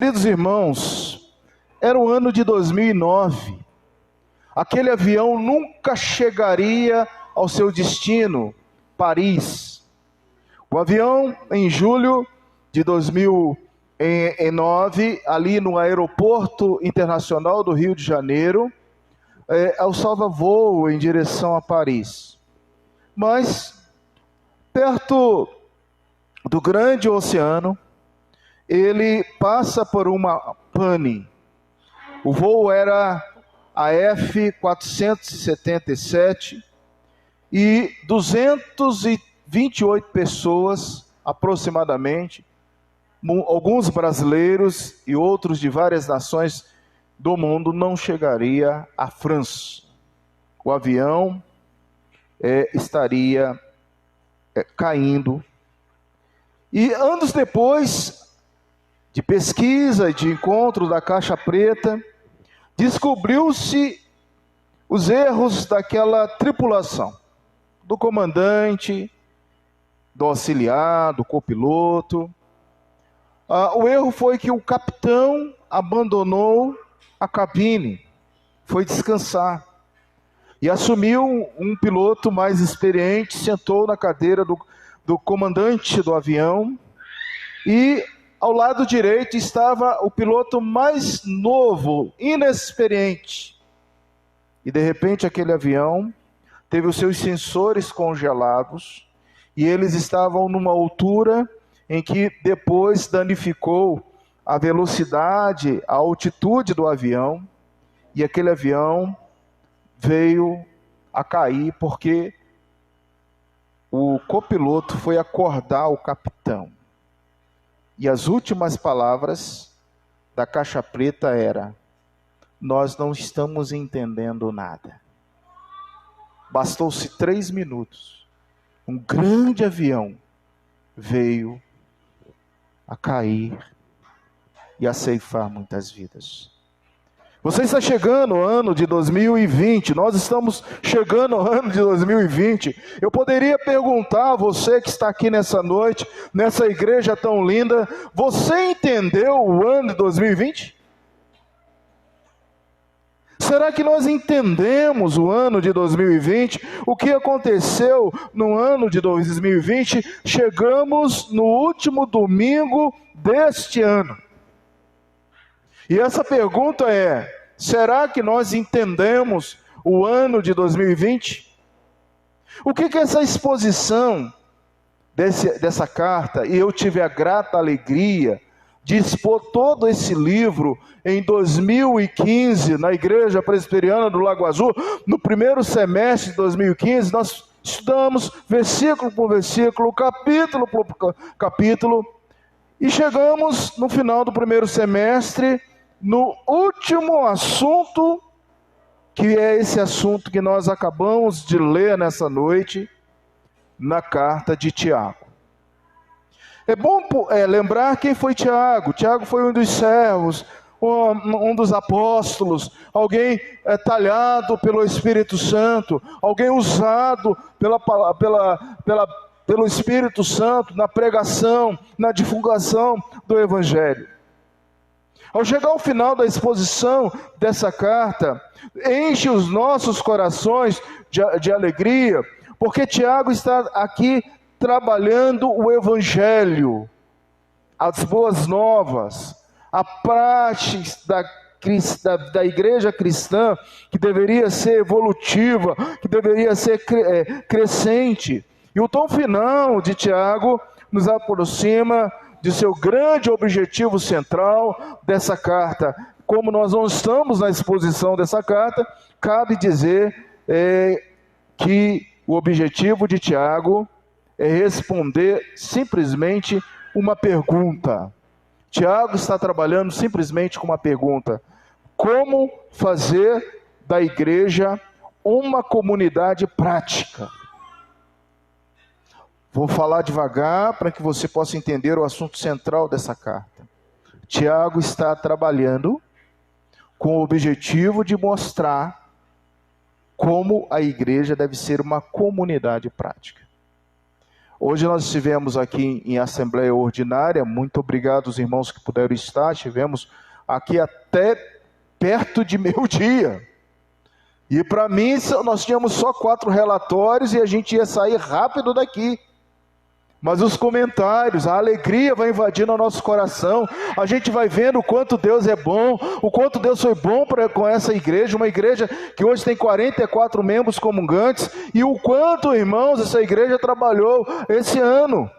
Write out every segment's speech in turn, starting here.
queridos irmãos, era o ano de 2009. Aquele avião nunca chegaria ao seu destino, Paris. O avião, em julho de 2009, ali no Aeroporto Internacional do Rio de Janeiro, alçava voo em direção a Paris. Mas, perto do grande oceano, ele passa por uma pane. O voo era a F-477 e 228 pessoas, aproximadamente, alguns brasileiros e outros de várias nações do mundo, não chegaria à França. O avião estaria caindo. E anos depois de pesquisa e de encontro da Caixa Preta, descobriu-se os erros daquela tripulação, do comandante, do auxiliar, do copiloto. O erro foi que o capitão abandonou a cabine, foi descansar, e assumiu um piloto mais experiente, sentou na cadeira do comandante do avião, e ao lado direito estava o piloto mais novo, inexperiente. E de repente aquele avião teve os seus sensores congelados, e eles estavam numa altura em que depois danificou a velocidade, a altitude do avião, e aquele avião veio a cair porque o copiloto foi acordar o capitão. E as últimas palavras da Caixa Preta era: nós não estamos entendendo nada. Bastou-se 3 minutos. Um grande avião veio a cair e a ceifar muitas vidas. Você está chegando ao ano de 2020, nós estamos chegando ao ano de 2020. Eu poderia perguntar a você que está aqui nessa noite, nessa igreja tão linda: você entendeu o ano de 2020? Será que nós entendemos o ano de 2020? O que aconteceu no ano de 2020? Chegamos no último domingo deste ano. E essa pergunta é: será que nós entendemos o ano de 2020? O que essa exposição dessa carta, e eu tive a grata alegria de expor todo esse livro em 2015, na Igreja Presbiteriana do Lago Azul, no primeiro semestre de 2015, nós estudamos versículo por versículo, capítulo por capítulo, e chegamos no final do primeiro semestre, no último assunto, que é esse assunto que nós acabamos de ler nessa noite, na carta de Tiago. É bom lembrar quem foi Tiago. Tiago foi um dos servos, um dos apóstolos, alguém talhado pelo Espírito Santo, alguém usado pelo Espírito Santo na pregação, na divulgação do Evangelho. Ao chegar ao final da exposição dessa carta, enche os nossos corações de alegria, porque Tiago está aqui trabalhando o Evangelho, as boas novas, a prática da igreja cristã, que deveria ser evolutiva, que deveria ser crescente. E o tom final de Tiago nos aproxima de seu grande objetivo central dessa carta. Como nós não estamos na exposição dessa carta, cabe dizer que o objetivo de Tiago é responder simplesmente uma pergunta. Tiago está trabalhando simplesmente com uma pergunta: como fazer da igreja uma comunidade prática? Vou falar devagar para que você possa entender o assunto central dessa carta. Tiago está trabalhando com o objetivo de mostrar como a igreja deve ser uma comunidade prática. Hoje nós estivemos aqui em Assembleia Ordinária, muito obrigado aos irmãos que puderam estar, estivemos aqui até perto de meio-dia. E para mim, nós tínhamos só 4 relatórios e a gente ia sair rápido daqui. Mas os comentários, a alegria vai invadindo o nosso coração. A gente vai vendo o quanto Deus é bom, o quanto Deus foi bom com essa igreja, uma igreja que hoje tem 44 membros comungantes, e o quanto, irmãos, essa igreja trabalhou esse ano.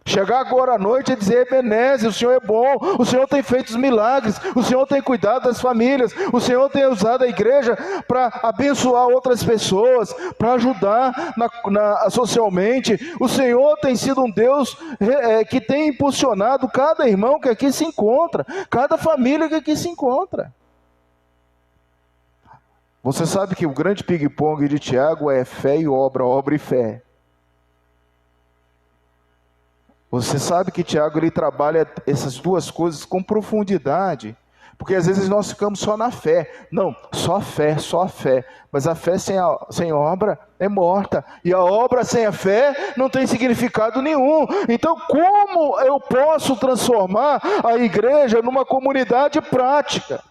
Chegar agora à noite e dizer: Ebenezer, o Senhor é bom, o Senhor tem feito os milagres, o Senhor tem cuidado das famílias, o Senhor tem usado a igreja para abençoar outras pessoas, para ajudar socialmente. O Senhor tem sido um Deus que tem impulsionado cada irmão que aqui se encontra, cada família que aqui se encontra. Você sabe que o grande ping-pong de Tiago é fé e obra, obra e fé. Você sabe que Tiago ele trabalha essas duas coisas com profundidade, porque às vezes nós ficamos só na fé. Não, só fé, só fé. Mas a fé sem obra é morta, e a obra sem a fé não tem significado nenhum. Então, como eu posso transformar a igreja numa comunidade prática?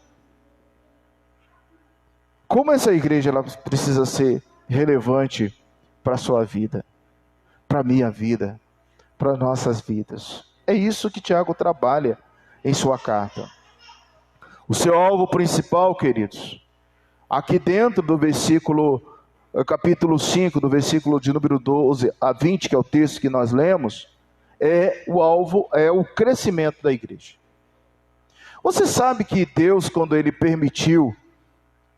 Como essa igreja ela precisa ser relevante para a sua vida, para a minha vida, para nossas vidas? É isso que Tiago trabalha em sua carta. O seu alvo principal, queridos, aqui dentro do capítulo 5, do versículo de número 12 a 20, que é o texto que nós lemos, o alvo é o crescimento da igreja. Você sabe que Deus, quando Ele permitiu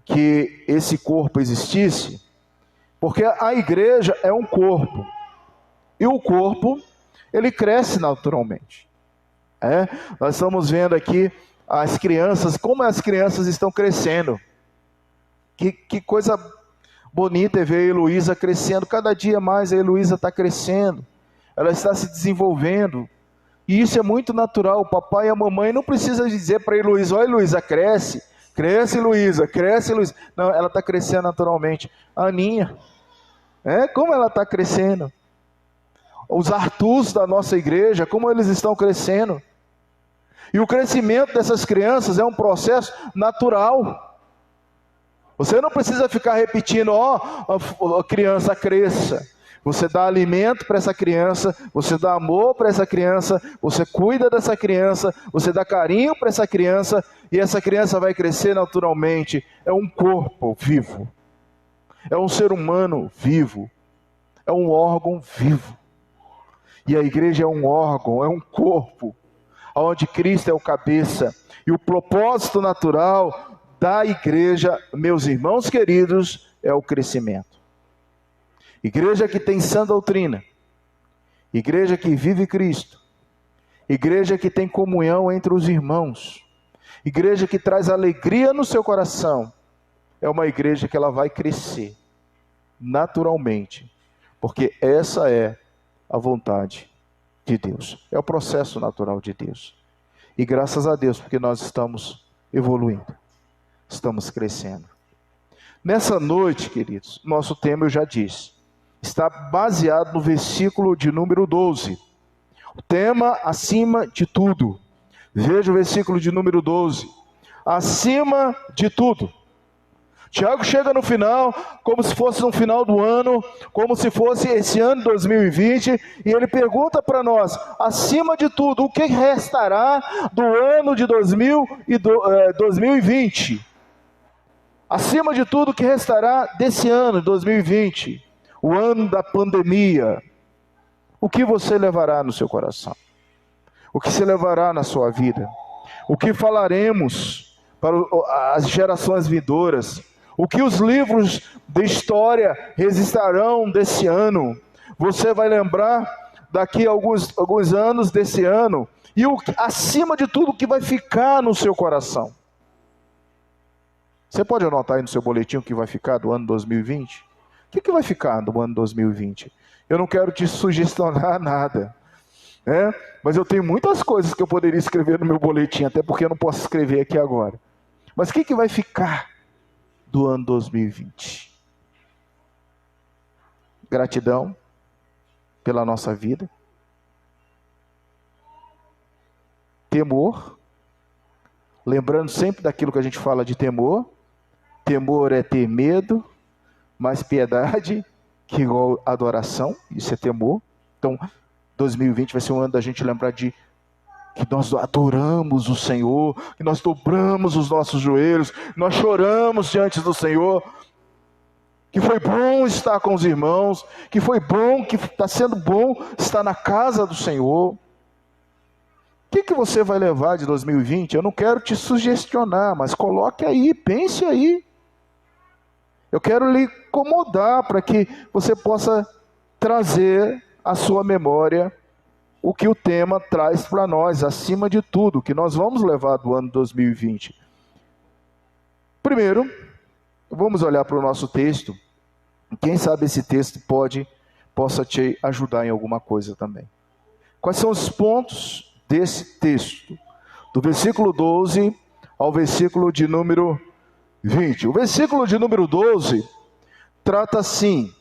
que esse corpo existisse, porque a igreja é um corpo, e o corpo ele cresce naturalmente. Nós estamos vendo aqui as crianças, como as crianças estão crescendo. Que coisa bonita é ver a Heloísa crescendo. Cada dia mais a Heloísa está crescendo. Ela está se desenvolvendo. E isso é muito natural. O papai e a mamãe não precisam dizer para a Heloísa: ó, Heloísa, cresce. Cresce, Heloísa, cresce, Heloísa. Não, ela está crescendo naturalmente. A Aninha, como ela está crescendo. Os Arthurs da nossa igreja, como eles estão crescendo. E o crescimento dessas crianças é um processo natural. Você não precisa ficar repetindo: a criança cresça. Você dá alimento para essa criança, você dá amor para essa criança, você cuida dessa criança, você dá carinho para essa criança, e essa criança vai crescer naturalmente. É um corpo vivo. É um ser humano vivo. É um órgão vivo. E a igreja é um órgão, é um corpo, onde Cristo é o cabeça. E o propósito natural da igreja, meus irmãos queridos, é o crescimento. Igreja que tem sã doutrina, igreja que vive Cristo, igreja que tem comunhão entre os irmãos, igreja que traz alegria no seu coração, é uma igreja que ela vai crescer naturalmente, porque essa é a vontade de Deus, é o processo natural de Deus. E graças a Deus, porque nós estamos evoluindo, estamos crescendo. Nessa noite, queridos, nosso tema eu já disse, está baseado no versículo de número 12. O tema: acima de tudo. Veja o versículo de número 12. Acima de tudo. Tiago chega no final, como se fosse no final do ano, como se fosse esse ano 2020, e ele pergunta para nós: acima de tudo, o que restará do ano de 2020? Acima de tudo, o que restará desse ano, 2020, o ano da pandemia? O que você levará no seu coração? O que se levará na sua vida? O que falaremos para as gerações vindouras? O que os livros de história registrarão desse ano? Você vai lembrar daqui a alguns anos desse ano. E acima de tudo, o que vai ficar no seu coração? Você pode anotar aí no seu boletim o que vai ficar do ano 2020? O que vai ficar do ano 2020? Eu não quero te sugestionar nada, mas eu tenho muitas coisas que eu poderia escrever no meu boletim, até porque eu não posso escrever aqui agora. Mas o que vai ficar do ano 2020? Gratidão, pela nossa vida. Temor, lembrando sempre daquilo que a gente fala de temor. Temor é ter medo, mas piedade, que igual adoração, isso é temor. Então, 2020 vai ser um ano da gente lembrar de que nós adoramos o Senhor, que nós dobramos os nossos joelhos, nós choramos diante do Senhor, que foi bom estar com os irmãos, que foi bom, que está sendo bom estar na casa do Senhor. O que você vai levar de 2020? Eu não quero te sugestionar, mas coloque aí, pense aí. Eu quero lhe incomodar para que você possa trazer à sua memória o que o tema traz para nós, acima de tudo, que nós vamos levar do ano 2020. Primeiro, vamos olhar para o nosso texto. Quem sabe esse texto possa te ajudar em alguma coisa também. Quais são os pontos desse texto? Do versículo 12 ao versículo de número 20. O versículo de número 12 trata assim: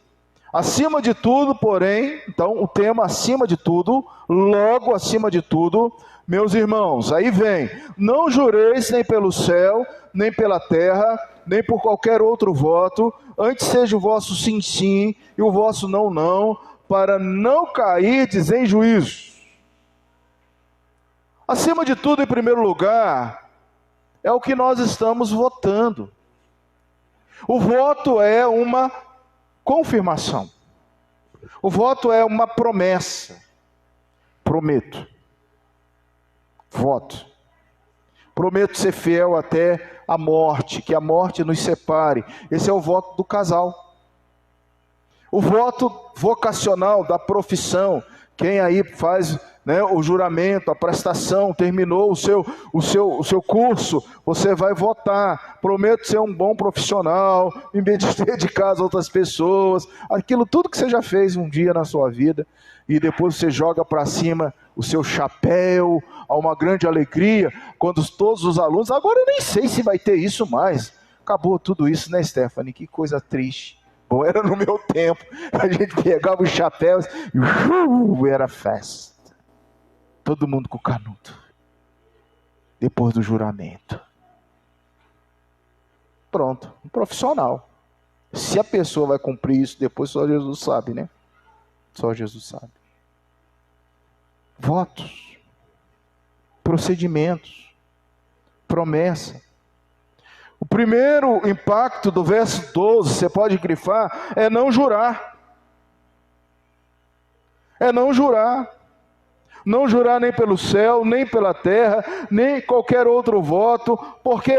acima de tudo, porém, então o tema acima de tudo, logo acima de tudo, meus irmãos, aí vem, não jureis nem pelo céu, nem pela terra, nem por qualquer outro voto, antes seja o vosso sim, sim, e o vosso não, não, para não cairdes em juízo. Acima de tudo, em primeiro lugar, é o que nós estamos votando. O voto é uma confirmação. O voto é uma promessa. Prometo. Voto. Prometo ser fiel até a morte, que a morte nos separe. Esse é o voto do casal. O voto vocacional da profissão. Quem aí faz, né, o juramento, a prestação, terminou o seu curso, você vai votar. Prometo ser um bom profissional, me dedicar às outras pessoas, aquilo tudo que você já fez um dia na sua vida, e depois você joga para cima o seu chapéu, há uma grande alegria, quando todos os alunos, agora eu nem sei se vai ter isso mais, acabou tudo isso, né, Stephanie? Que coisa triste. Bom, era no meu tempo, a gente pegava os chapéus e era festa. Todo mundo com canudo. Depois do juramento. Pronto, um profissional. Se a pessoa vai cumprir isso depois, só Jesus sabe, né? Só Jesus sabe. Votos, procedimentos, promessa. O primeiro impacto do verso 12, você pode grifar, é não jurar. É não jurar. Não jurar nem pelo céu, nem pela terra, nem qualquer outro voto, porque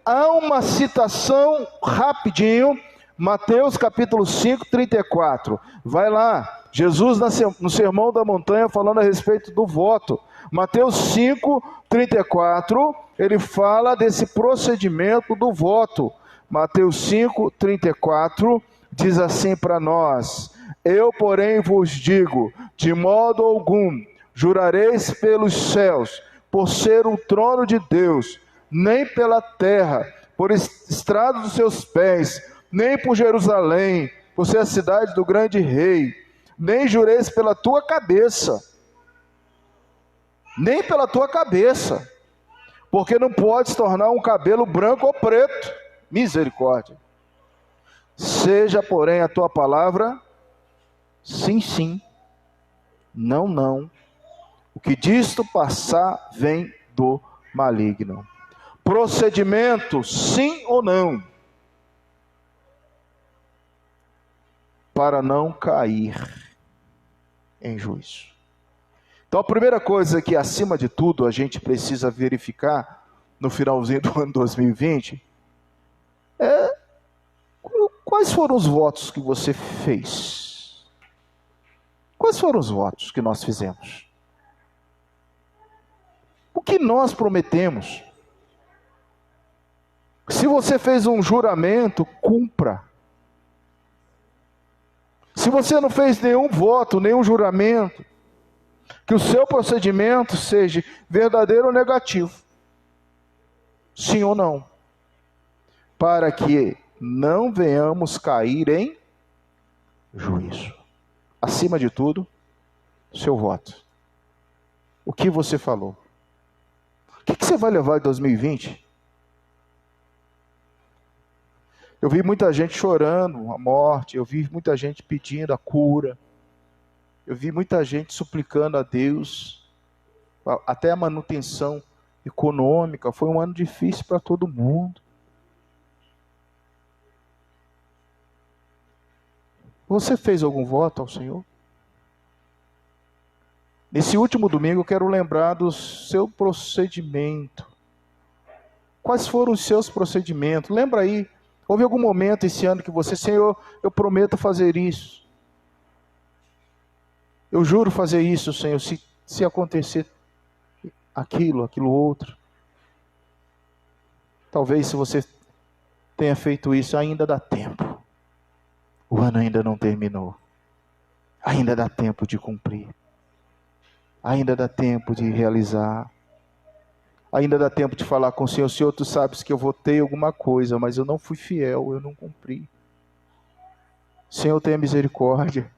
há uma citação rapidinho, Mateus capítulo 5, 34. Vai lá, Jesus no Sermão da Montanha falando a respeito do voto. Mateus 5, 34, ele fala desse procedimento do voto. Mateus 5, 34, diz assim para nós: eu, porém, vos digo, de modo algum jurareis pelos céus, por ser o trono de Deus, nem pela terra, por estrado dos seus pés, nem por Jerusalém, por ser a cidade do grande rei, nem jureis pela tua cabeça, nem pela tua cabeça, porque não podes tornar um cabelo branco ou preto. Misericórdia. Seja, porém, a tua palavra sim, sim, não, não. O que disto passar vem do maligno. Procedimento, sim ou não, para não cair em juízo. Então a primeira coisa que, acima de tudo, a gente precisa verificar no finalzinho do ano 2020 é quais foram os votos que você fez. Quais foram os votos que nós fizemos? O que nós prometemos? Se você fez um juramento, cumpra. Se você não fez nenhum voto, nenhum juramento, que o seu procedimento seja verdadeiro ou negativo, sim ou não, para que não venhamos cair em juízo. Acima de tudo, seu voto. O que você falou? O que você vai levar em 2020? Eu vi muita gente chorando a morte, eu vi muita gente pedindo a cura, eu vi muita gente suplicando a Deus, até a manutenção econômica. Foi um ano difícil para todo mundo. Você fez algum voto ao Senhor? Nesse último domingo eu quero lembrar do seu procedimento. Quais foram os seus procedimentos? Lembra aí, houve algum momento esse ano que você, Senhor, eu prometo fazer isso. Eu juro fazer isso, Senhor, se acontecer aquilo outro. Talvez se você tenha feito isso, ainda dá tempo. O ano ainda não terminou. Ainda dá tempo de cumprir. Ainda dá tempo de realizar. Ainda dá tempo de falar com o Senhor. Senhor, tu sabes que eu votei alguma coisa, mas eu não fui fiel, eu não cumpri. Senhor, tenha misericórdia.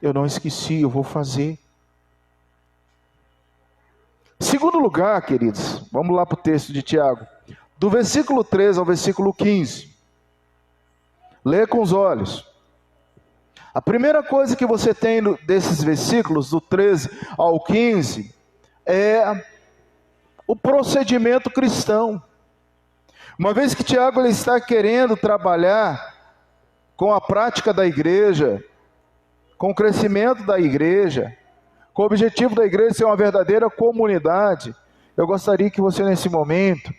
Eu não esqueci, eu vou fazer. Segundo lugar, queridos, vamos lá para o texto de Tiago. Do versículo 13 ao versículo 15. Lê com os olhos. A primeira coisa que você tem desses versículos, do 13 ao 15, é o procedimento cristão. Uma vez que Tiago ele está querendo trabalhar com a prática da igreja, com o crescimento da igreja, com o objetivo da igreja ser uma verdadeira comunidade, eu gostaria que você nesse momento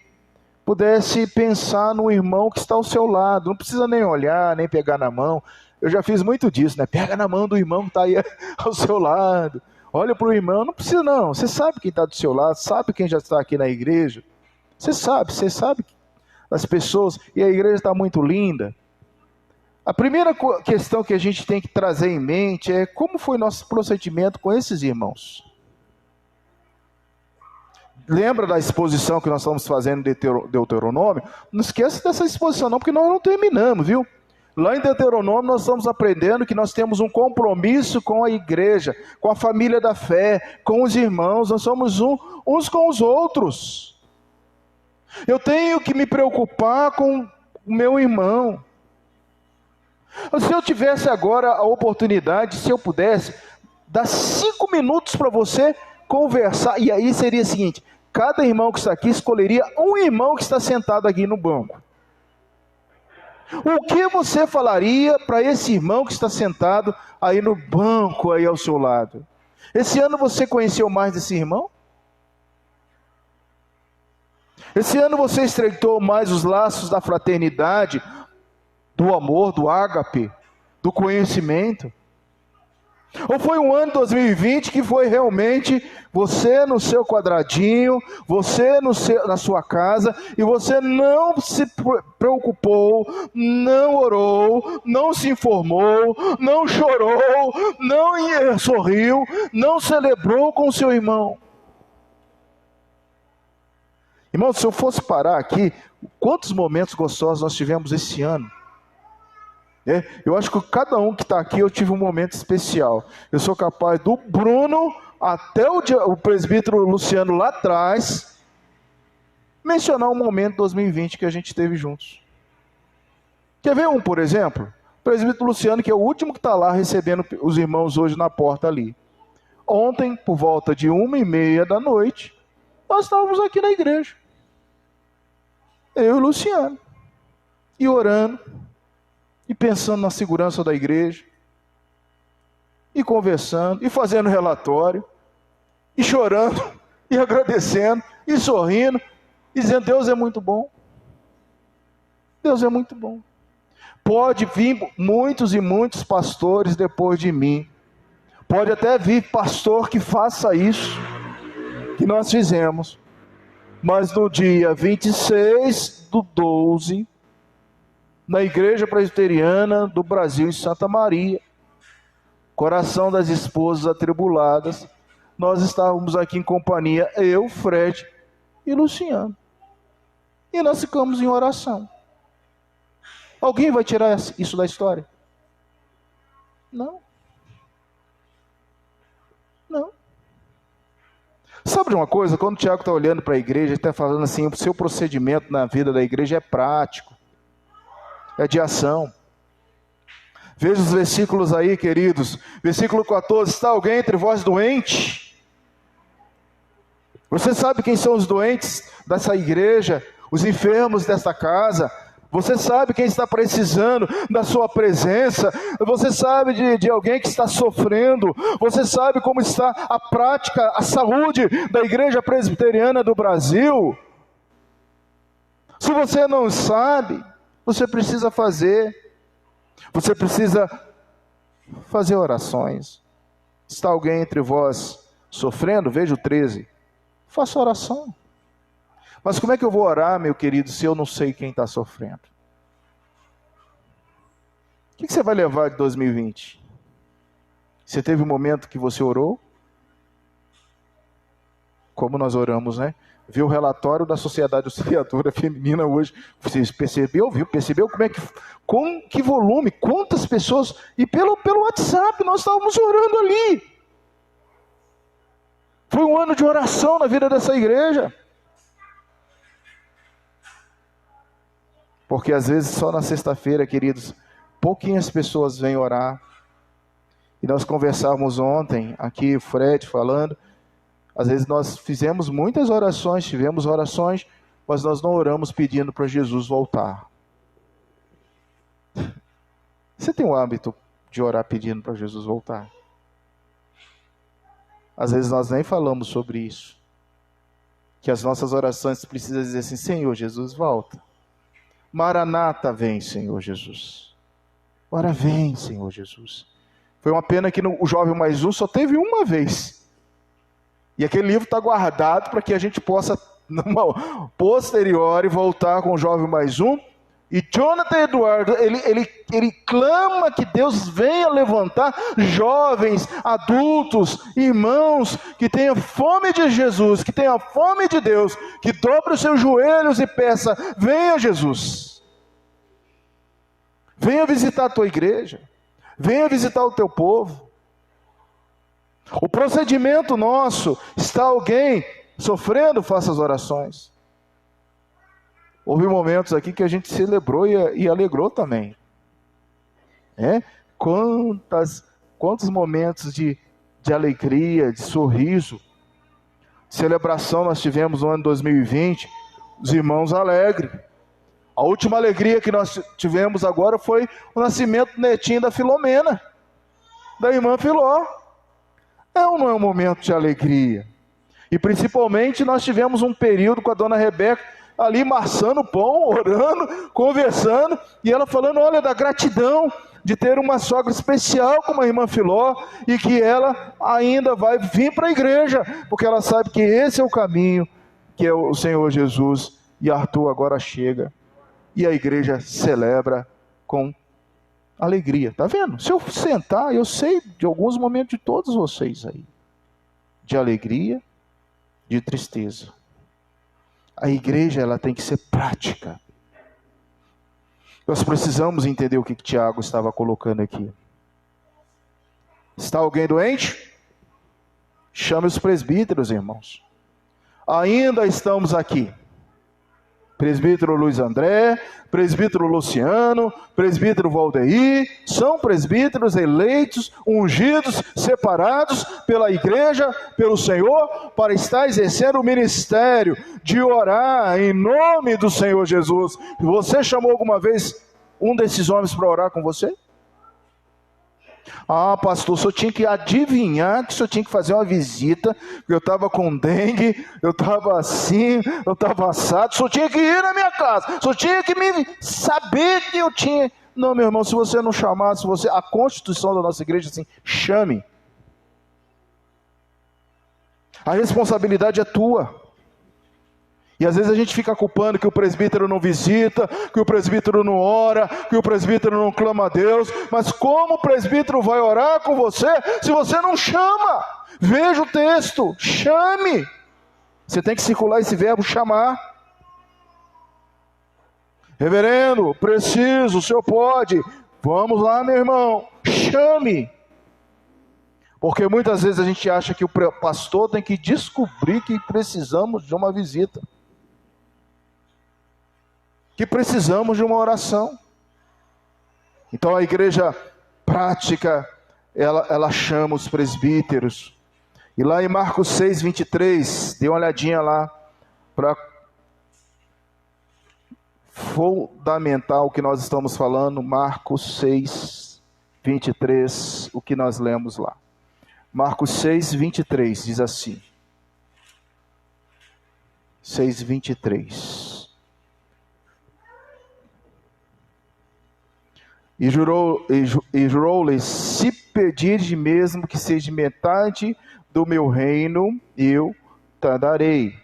pudesse pensar no irmão que está ao seu lado. Não precisa nem olhar, nem pegar na mão. Eu já fiz muito disso, né? Pega na mão do irmão que está aí ao seu lado. Olha para o irmão. Não precisa não. Você sabe quem está do seu lado. Sabe quem já está aqui na igreja. Você sabe as pessoas. E a igreja está muito linda. A primeira questão que a gente tem que trazer em mente é como foi nosso procedimento com esses irmãos. Lembra da exposição que nós estamos fazendo de Deuteronômio? Não esqueça dessa exposição não, porque nós não terminamos, viu? Lá em Deuteronômio nós estamos aprendendo que nós temos um compromisso com a igreja, com a família da fé, com os irmãos. Nós somos uns com os outros. Eu tenho que me preocupar com o meu irmão. Se eu tivesse agora a oportunidade, se eu pudesse, dar 5 minutos para você conversar, e aí seria o seguinte: cada irmão que está aqui escolheria um irmão que está sentado aqui no banco. O que você falaria para esse irmão que está sentado aí no banco, aí ao seu lado? Esse ano você conheceu mais desse irmão? Esse ano você estreitou mais os laços da fraternidade, do amor, do ágape, do conhecimento? Ou foi um ano 2020 que foi realmente você no seu quadradinho, você na sua casa, e você não se preocupou, não orou, não se informou, não chorou, não sorriu, não celebrou com o seu irmão? Irmão, se eu fosse parar aqui, quantos momentos gostosos nós tivemos esse ano? Eu acho que cada um que está aqui eu tive um momento especial. Eu sou capaz do Bruno até o presbítero Luciano lá atrás mencionar um momento 2020 que a gente teve juntos. Quer ver um, por exemplo? O presbítero Luciano, que é o último que está lá recebendo os irmãos hoje na porta ali. Ontem, por volta de 1h30 da noite, nós estávamos aqui na igreja. Eu e o Luciano. E orando. E pensando na segurança da igreja, e conversando, e fazendo relatório, e chorando, e agradecendo, e sorrindo, e dizendo: Deus é muito bom. Deus é muito bom. Pode vir muitos e muitos pastores depois de mim. Pode até vir pastor que faça isso, que nós fizemos. Mas no dia 26/12, na Igreja Presbiteriana do Brasil, em Santa Maria, coração das esposas atribuladas, nós estávamos aqui em companhia, eu, Fred e Luciano. E nós ficamos em oração. Alguém vai tirar isso da história? Não. Não. Sabe de uma coisa? Quando o Tiago está olhando para a igreja, ele está falando assim, o seu procedimento na vida da igreja é prático, é de ação. Veja os versículos aí, queridos. Versículo 14, está alguém entre vós doente? Você sabe quem são os doentes dessa igreja, os enfermos desta casa? Você sabe quem está precisando da sua presença? Você sabe de alguém que está sofrendo? Você sabe como está a prática, a saúde da Igreja Presbiteriana do Brasil? Se você não sabe, você precisa fazer. Você precisa fazer orações. Está alguém entre vós sofrendo? Veja o 13. Faça oração. Mas como é que eu vou orar, meu querido, se eu não sei quem está sofrendo? O que você vai levar de 2020? Você teve um momento que você orou? Como nós oramos, né? Viu o relatório da Sociedade Auxiliadora Feminina hoje. Você percebeu, viu? Percebeu como é que... Com que volume, quantas pessoas... E pelo WhatsApp nós estávamos orando ali. Foi um ano de oração na vida dessa igreja. Porque às vezes só na sexta-feira, queridos, pouquinhas pessoas vêm orar. E nós conversávamos ontem, aqui o Fred falando, às vezes nós fizemos muitas orações, tivemos orações, mas nós não oramos pedindo para Jesus voltar. Você tem o hábito de orar pedindo para Jesus voltar? Às vezes nós nem falamos sobre isso. Que as nossas orações precisam dizer assim, Senhor Jesus, volta. Maranata, vem, Senhor Jesus. Ora, vem, Senhor Jesus. Foi uma pena que o Jovem Mais Um só teve uma vez. E aquele livro está guardado para que a gente possa, numa posteriori, voltar com o Jovem Mais Um. E Jonathan Eduardo, ele clama que Deus venha levantar jovens, adultos, irmãos, que tenham fome de Jesus, que tenham fome de Deus, que dobre os seus joelhos e peça, venha Jesus. Venha visitar a tua igreja. Venha visitar o teu povo. O procedimento nosso, está alguém sofrendo, faça as orações. Houve momentos aqui que a gente celebrou e alegrou também. Quantos momentos de alegria, de sorriso. Celebração nós tivemos no ano 2020, os irmãos alegres. A última alegria que nós tivemos agora foi o nascimento do netinho da Filomena, da irmã Filó. É ou não é um momento de alegria? E principalmente nós tivemos um período com a dona Rebeca, ali marçando o pão, orando, conversando, e ela falando, olha, da gratidão de ter uma sogra especial como a irmã Filó, e que ela ainda vai vir para a igreja, porque ela sabe que esse é o caminho, que é o Senhor Jesus, e Arthur agora chega, e a igreja celebra com alegria. Está vendo? Se eu sentar, eu sei de alguns momentos de todos vocês aí, de alegria, de tristeza. A igreja, ela tem que ser prática. Nós precisamos entender o que Tiago estava colocando aqui. Está alguém doente? Chame os presbíteros, irmãos. Ainda estamos aqui. Presbítero Luiz André, presbítero Luciano, presbítero Valdeir, são presbíteros eleitos, ungidos, separados pela igreja, pelo Senhor, para estar exercendo o ministério de orar em nome do Senhor Jesus. Você chamou alguma vez um desses homens para orar com você? Ah, pastor, o senhor tinha que adivinhar que o senhor tinha que fazer uma visita, eu estava com dengue, eu estava assim, eu estava assado, o senhor tinha que ir na minha casa, o senhor tinha que me saber que eu tinha... Não, meu irmão, se você não chamar, a constituição da nossa igreja assim, chame. A responsabilidade é tua. E às vezes a gente fica culpando que o presbítero não visita, que o presbítero não ora, que o presbítero não clama a Deus. Mas como o presbítero vai orar com você se você não chama? Veja o texto, chame. Você tem que circular esse verbo chamar. Reverendo, preciso, o senhor pode. Vamos lá, meu irmão, chame. Porque muitas vezes a gente acha que o pastor tem que descobrir que precisamos de uma visita, que precisamos de uma oração. Então a igreja prática, ela chama os presbíteros. E lá em Marcos 6, 23, dê uma olhadinha lá, para fundamentar o que nós estamos falando. Marcos 6, 23, o que nós lemos lá. Marcos 6, 23, diz assim. 6, 23. E jurou-lhes, se pedirdes mesmo que seja metade do meu reino, eu te darei.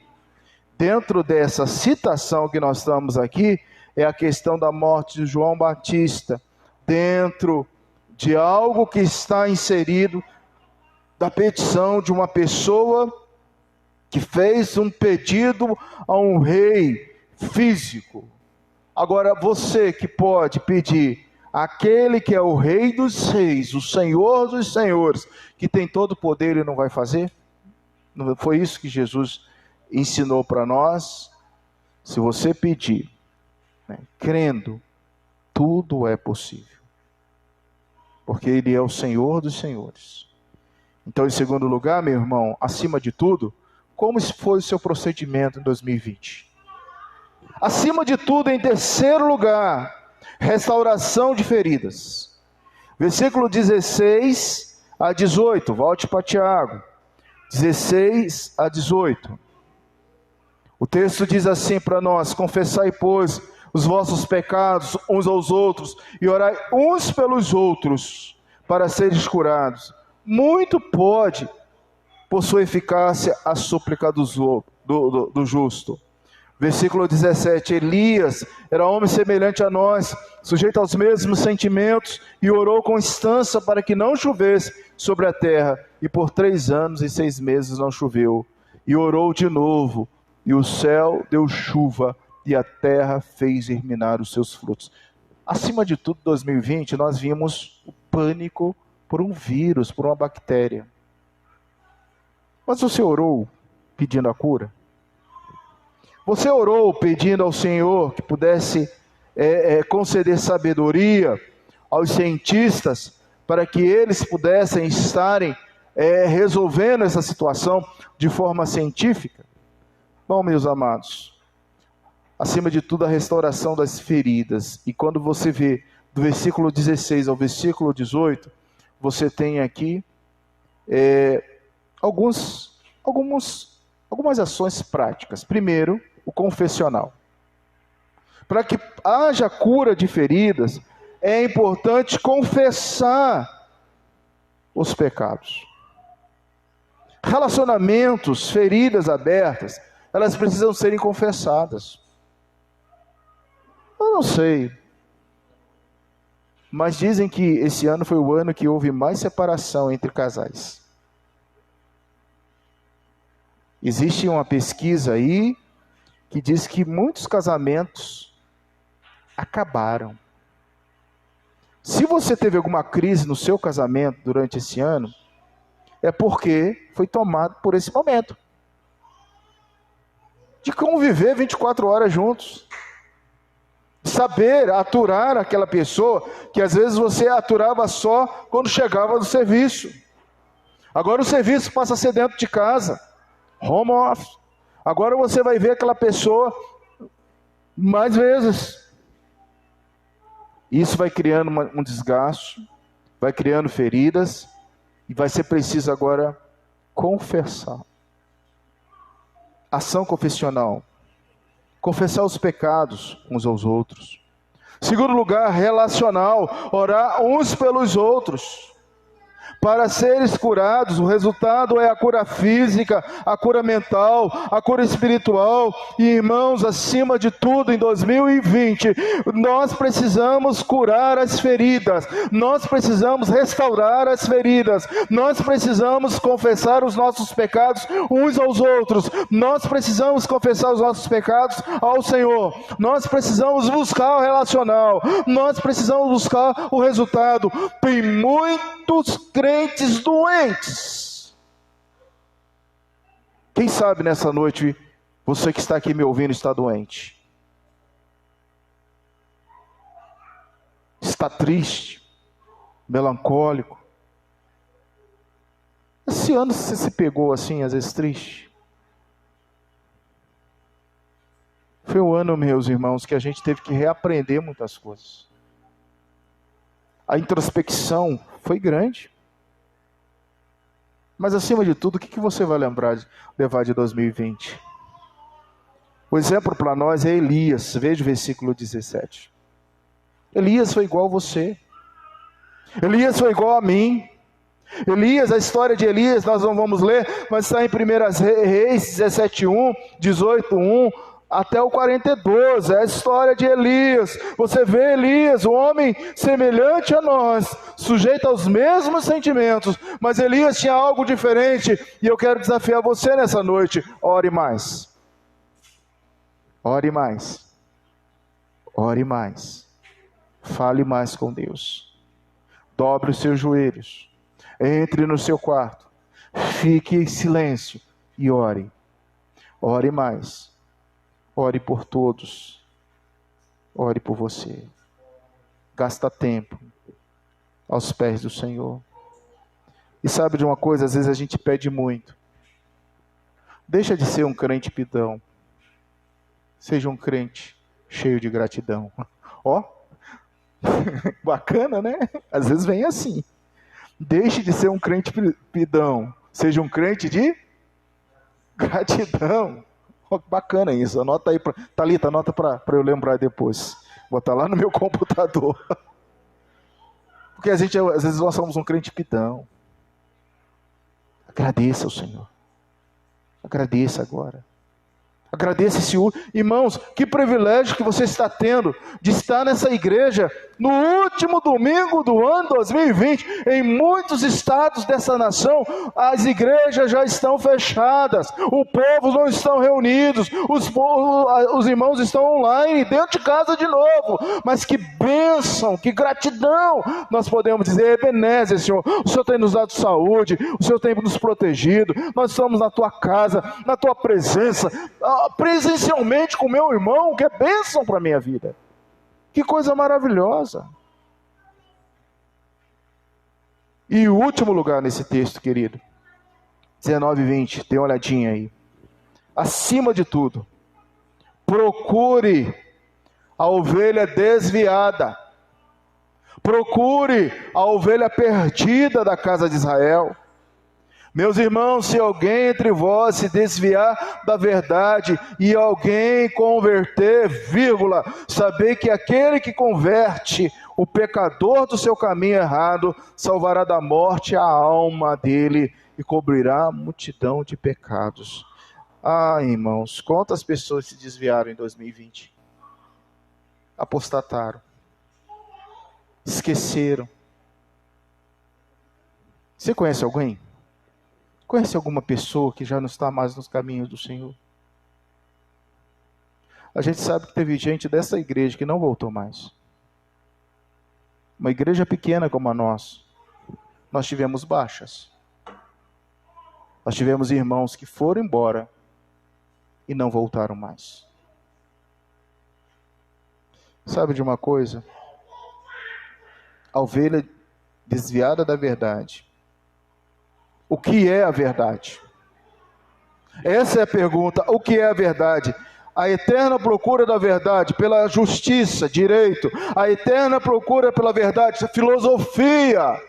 Dentro dessa citação que nós estamos aqui, é a questão da morte de João Batista, dentro de algo que está inserido da petição de uma pessoa que fez um pedido a um rei físico. Agora, você que pode pedir aquele que é o Rei dos Reis, o Senhor dos Senhores, que tem todo o poder e não vai fazer? Não foi isso que Jesus ensinou para nós? Se você pedir, crendo, tudo é possível, porque Ele é o Senhor dos Senhores. Então, em segundo lugar, meu irmão, acima de tudo, como foi o seu procedimento em 2020? Acima de tudo, em terceiro lugar, restauração de feridas. Versículo 16 a 18, volte para Tiago, 16 a 18. O texto diz assim para nós: confessai, pois, os vossos pecados uns aos outros, e orai uns pelos outros, para seres curados. Muito pode, por sua eficácia, a súplica do justo. Versículo 17, Elias era homem semelhante a nós, sujeito aos mesmos sentimentos, e orou com instância para que não chovesse sobre a terra, e por 3 anos e 6 meses não choveu. E orou de novo, e o céu deu chuva, e a terra fez germinar os seus frutos. Acima de tudo, 2020, nós vimos o pânico por um vírus, por uma bactéria. Mas você orou pedindo a cura? Você orou pedindo ao Senhor que pudesse conceder sabedoria aos cientistas, para que eles pudessem estarem resolvendo essa situação de forma científica? Bom, meus amados, acima de tudo, a restauração das feridas. E quando você vê do versículo 16 ao versículo 18, você tem aqui algumas ações práticas. Primeiro, o confessional. Para que haja cura de feridas, é importante confessar os pecados. Relacionamentos, feridas abertas, elas precisam serem confessadas. Eu não sei, mas dizem que esse ano foi o ano que houve mais separação entre casais. Existe uma pesquisa aí que diz que muitos casamentos acabaram. Se você teve alguma crise no seu casamento durante esse ano, é porque foi tomado por esse momento de conviver 24 horas juntos, saber aturar aquela pessoa que às vezes você aturava só quando chegava do serviço. Agora o serviço passa a ser dentro de casa, home office. Agora você vai ver aquela pessoa mais vezes. Isso vai criando um desgaste, vai criando feridas, e vai ser preciso agora confessar. Ação confessional. Confessar os pecados uns aos outros. Segundo lugar, relacional. Orar uns pelos outros. Para seres curados, o resultado é a cura física, a cura mental, a cura espiritual. E irmãos, acima de tudo, em 2020, nós precisamos curar as feridas, nós precisamos restaurar as feridas, nós precisamos confessar os nossos pecados uns aos outros, nós precisamos confessar os nossos pecados ao Senhor, nós precisamos buscar o relacional, nós precisamos buscar o resultado. Tem muito muitos crentes doentes. Quem sabe nessa noite, você que está aqui me ouvindo está doente. Está triste, melancólico. Esse ano você se pegou assim, às vezes triste? Foi um ano, meus irmãos, que a gente teve que reaprender muitas coisas. A introspecção foi grande. Mas acima de tudo, o que você vai levar de 2020? O exemplo para nós é Elias. Veja o versículo 17. Elias foi igual a você. Elias foi igual a mim. Elias, a história de Elias nós não vamos ler, mas está em 1 Reis 17:1, 18:1 até o 42, é a história de Elias. Você vê Elias, um homem semelhante a nós, sujeito aos mesmos sentimentos, mas Elias tinha algo diferente, e eu quero desafiar você nessa noite: ore mais, ore mais, ore mais, fale mais com Deus, dobre os seus joelhos, entre no seu quarto, fique em silêncio e ore. Ore mais. Ore por todos. Ore por você. Gasta tempo aos pés do Senhor. E sabe de uma coisa? Às vezes a gente pede muito. Deixa de ser um crente pidão. Seja um crente cheio de gratidão. Ó, bacana, né? Às vezes vem assim. Deixe de ser um crente pidão. Seja um crente de gratidão. Oh, bacana isso. Anota aí. Thalita, anota para eu lembrar depois. Vou botar lá no meu computador. Porque às vezes nós somos um crente pidão. Agradeça ao Senhor. Agradeça agora. Agradeça esse irmãos, que privilégio que você está tendo de estar nessa igreja no último domingo do ano 2020. Em muitos estados dessa nação, as igrejas já estão fechadas, o povo não estão reunidos, os irmãos estão online, dentro de casa de novo. Mas que bênção, que gratidão nós podemos dizer: Ebenezer, Senhor, o Senhor tem nos dado saúde, o Senhor tem nos protegido, nós estamos na tua casa, na tua presença, presencialmente com meu irmão, que é bênção para a minha vida. Que coisa maravilhosa. E o último lugar nesse texto, querido, 19 e 20, dê uma olhadinha aí. Acima de tudo, procure a ovelha desviada, procure a ovelha perdida da casa de Israel. Meus irmãos, se alguém entre vós se desviar da verdade e alguém converter, saber que aquele que converte o pecador do seu caminho errado, salvará da morte a alma dele e cobrirá a multidão de pecados. Ah, irmãos, quantas pessoas se desviaram em 2020? Apostataram, esqueceram. Você conhece alguém? Conhece alguma pessoa que já não está mais nos caminhos do Senhor? A gente sabe que teve gente dessa igreja que não voltou mais. Uma igreja pequena como a nossa, nós tivemos baixas. Nós tivemos irmãos que foram embora e não voltaram mais. Sabe de uma coisa? A ovelha desviada da verdade. O que é a verdade? Essa é a pergunta. O que é a verdade? A eterna procura da verdade pela justiça, direito. A eterna procura pela verdade, filosofia,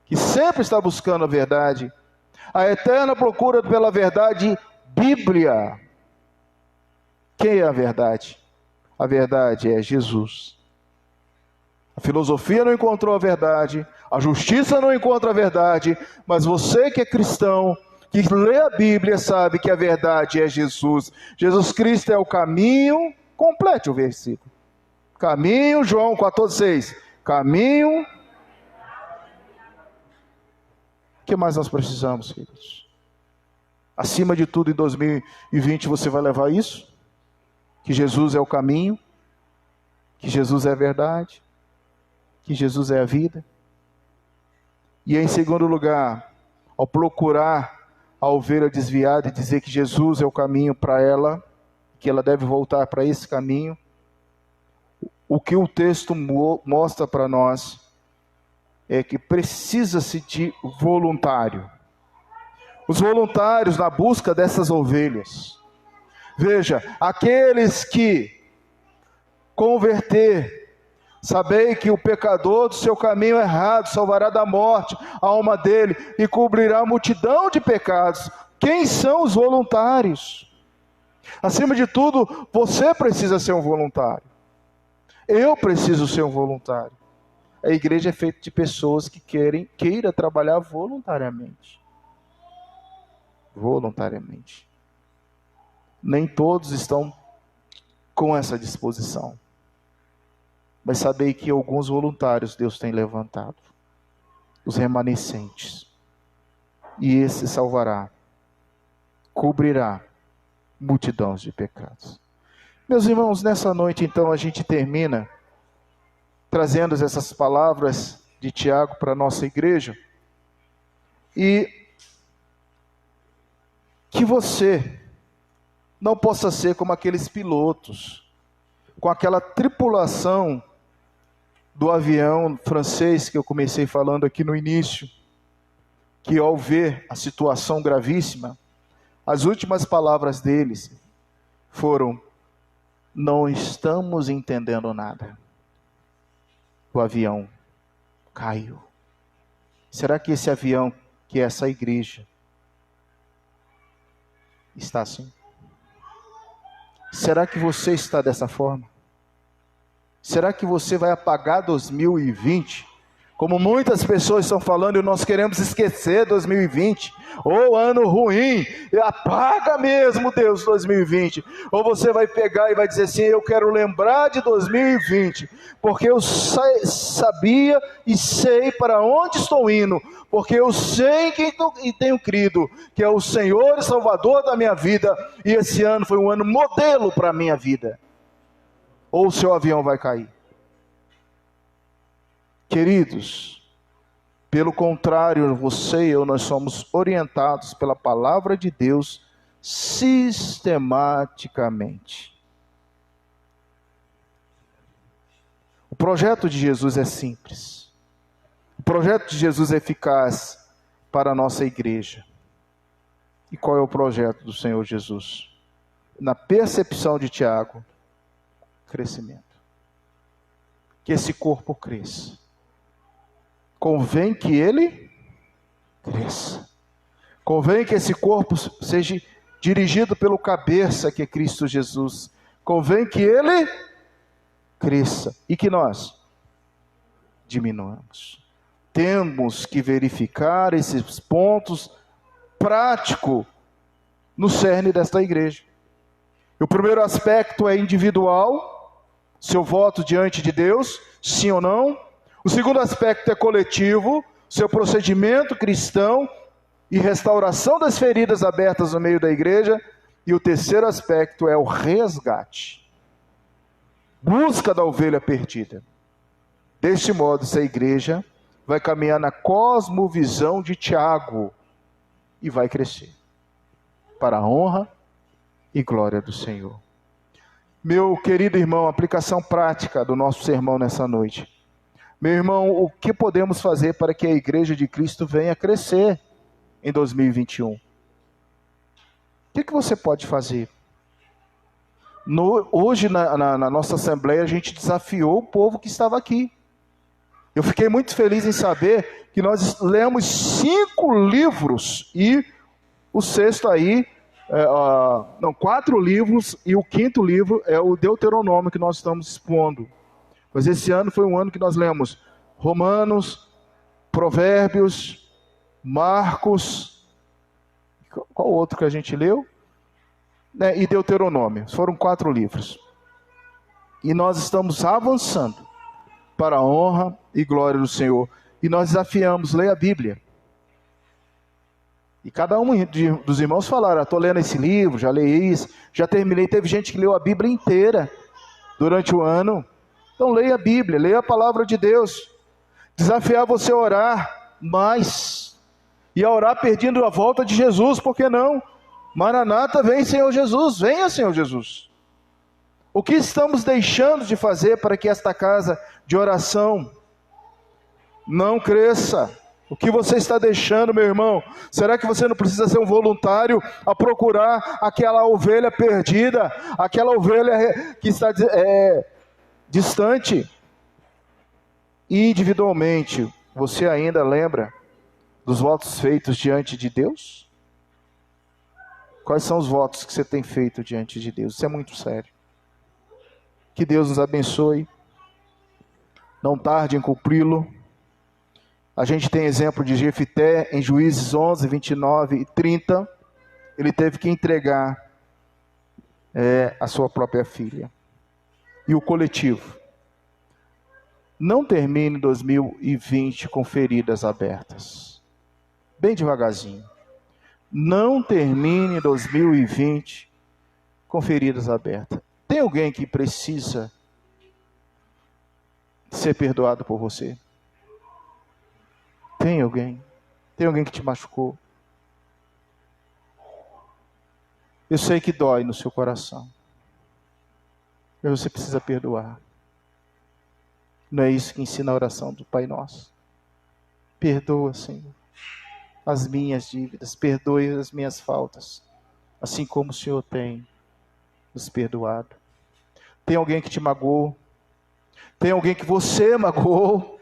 que sempre está buscando a verdade. A eterna procura pela verdade, Bíblia. Quem é a verdade? A verdade é Jesus. A filosofia não encontrou a verdade, a justiça não encontra a verdade, mas você que é cristão, que lê a Bíblia, sabe que a verdade é Jesus. Jesus Cristo é o caminho, complete o versículo. Caminho, João 14,6. Caminho. O que mais nós precisamos, queridos? Acima de tudo, em 2020 você vai levar isso? Que Jesus é o caminho, que Jesus é a verdade, que Jesus é a vida. E em segundo lugar, ao procurar a ovelha desviada e dizer que Jesus é o caminho para ela, que ela deve voltar para esse caminho, o que o texto mostra para nós é que precisa-se de voluntário. Os voluntários na busca dessas ovelhas. Veja, aqueles que converter, sabei que o pecador do seu caminho errado salvará da morte a alma dele e cobrirá a multidão de pecados. Quem são os voluntários? Acima de tudo, você precisa ser um voluntário. Eu preciso ser um voluntário. A igreja é feita de pessoas que queiram trabalhar voluntariamente. Voluntariamente. Nem todos estão com essa disposição. Mas sabei que alguns voluntários Deus tem levantado. Os remanescentes. E esse salvará. Cobrirá multidões de pecados. Meus irmãos, nessa noite então a gente termina trazendo essas palavras de Tiago para a nossa igreja. E que você não possa ser como aqueles pilotos, com aquela tripulação do avião francês que eu comecei falando aqui no início, que ao ver a situação gravíssima, as últimas palavras deles foram: não estamos entendendo nada. O avião caiu. Será que esse avião, que é essa igreja, está assim? Será que você está dessa forma? Será que você vai apagar 2020? Como muitas pessoas estão falando, e nós queremos esquecer 2020. Ou ano ruim, apaga mesmo, Deus, 2020. Ou você vai pegar e vai dizer assim: eu quero lembrar de 2020, porque eu sabia e sei para onde estou indo, porque eu sei em quem tenho crido, que é o Senhor e Salvador da minha vida, e esse ano foi um ano modelo para a minha vida. Ou o seu avião vai cair. Queridos, pelo contrário, você e eu, nós somos orientados pela palavra de Deus sistematicamente. O projeto de Jesus é simples. O projeto de Jesus é eficaz para a nossa igreja. E qual é o projeto do Senhor Jesus? Na percepção de Tiago, crescimento. Que esse corpo cresça. Convém que ele cresça. Convém que esse corpo seja dirigido pelo cabeça, que é Cristo Jesus. Convém que ele cresça e que nós diminuamos. Temos que verificar esses pontos práticos no cerne desta igreja. E o primeiro aspecto é individual, seu voto diante de Deus, sim ou não. O segundo aspecto é coletivo, seu procedimento cristão e restauração das feridas abertas no meio da igreja. E o terceiro aspecto é o resgate, busca da ovelha perdida. Deste modo, essa igreja vai caminhar na cosmovisão de Tiago e vai crescer para a honra e glória do Senhor. Meu querido irmão, aplicação prática do nosso sermão nessa noite. Meu irmão, o que podemos fazer para que a igreja de Cristo venha crescer em 2021? O que você pode fazer? Hoje na nossa assembleia a gente desafiou o povo que estava aqui. Eu fiquei muito feliz em saber que nós lemos 5 livros e o sexto aí, 4 livros e o 5º livro é o Deuteronômio que nós estamos expondo. Mas esse ano foi um ano que nós lemos Romanos, Provérbios, Marcos, qual outro que a gente leu? E Deuteronômio. Foram 4 livros. E nós estamos avançando para a honra e glória do Senhor. E nós desafiamos, leia a Bíblia. E cada um dos irmãos falaram: estou lendo esse livro, já leio isso, já terminei. Teve gente que leu a Bíblia inteira durante o ano. Então leia a Bíblia, leia a palavra de Deus. Desafiar você a orar. mais. E a orar pedindo a volta de Jesus, por que não? Maranata, vem Senhor Jesus, venha Senhor Jesus. O que estamos deixando de fazer para que esta casa de oração não cresça? O que você está deixando, meu irmão? Será que você não precisa ser um voluntário a procurar aquela ovelha perdida, aquela ovelha que está distante? Individualmente, você ainda lembra dos votos feitos diante de Deus? Quais são os votos que você tem feito diante de Deus? Isso é muito sério. Que Deus nos abençoe. Não tarde em cumpri-lo. A gente tem exemplo de Jefité em Juízes 11, 29 e 30. Ele teve que entregar a sua própria filha. E o coletivo. Não termine 2020 com feridas abertas. Bem devagarzinho. Não termine 2020 com feridas abertas. Tem alguém que precisa ser perdoado por você? Tem alguém? Tem alguém que te machucou? Eu sei que dói no seu coração. Mas você precisa perdoar. Não é isso que ensina a oração do Pai Nosso? Perdoa, Senhor, as minhas dívidas, perdoe as minhas faltas, assim como o Senhor tem nos perdoado. Tem alguém que te magoou? Tem alguém que você magoou?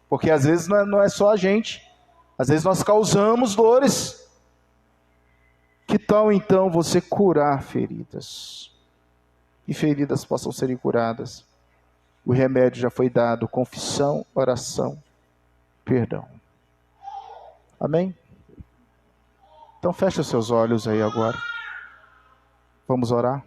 Porque às vezes não é só a gente, às vezes nós causamos dores. Que tal então você curar feridas? E feridas possam ser curadas. O remédio já foi dado: confissão, oração, perdão. Amém? Então feche os seus olhos aí agora. Vamos orar.